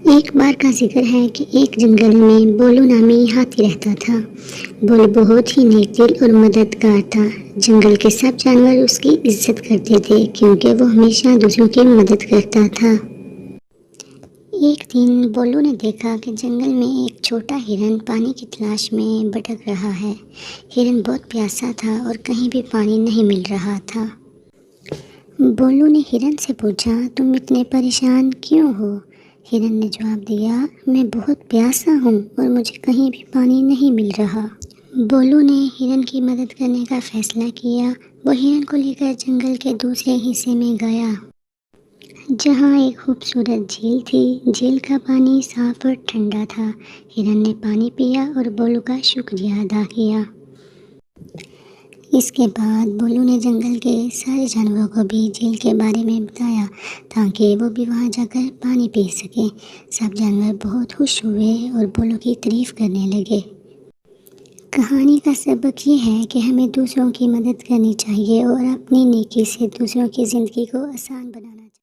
ایک بار کا ذکر ہے کہ ایک جنگل میں بولو نامی ہاتھی رہتا تھا۔ بولو بہت ہی نیک دل اور مددگار تھا۔ جنگل کے سب جانور اس کی عزت کرتے تھے کیونکہ وہ ہمیشہ دوسروں کی مدد کرتا تھا۔ ایک دن بولو نے دیکھا کہ جنگل میں ایک چھوٹا ہرن پانی کی تلاش میں بھٹک رہا ہے۔ ہرن بہت پیاسا تھا اور کہیں بھی پانی نہیں مل رہا تھا۔ بولو نے ہرن سے پوچھا، تم اتنے پریشان کیوں ہو؟ ہرن نے جواب دیا، میں بہت پیاسا ہوں اور مجھے کہیں بھی پانی نہیں مل رہا۔ بولو نے ہرن کی مدد کرنے کا فیصلہ کیا۔ وہ ہرن کو لے کر جنگل کے دوسرے حصے میں گیا، جہاں ایک خوبصورت جھیل تھی۔ جھیل کا پانی صاف اور ٹھنڈا تھا۔ ہرن نے پانی پیا اور بولو کا شکریہ ادا کیا۔ اس کے بعد بولو نے جنگل کے سارے جانوروں کو بھی جھیل کے بارے میں بتایا تاکہ وہ بھی وہاں جا کر پانی پی سکیں۔ سب جانور بہت خوش ہوئے اور بولو کی تعریف کرنے لگے۔ کہانی کا سبق یہ ہے کہ ہمیں دوسروں کی مدد کرنی چاہیے اور اپنی نیکی سے دوسروں کی زندگی کو آسان بنانا چاہیے۔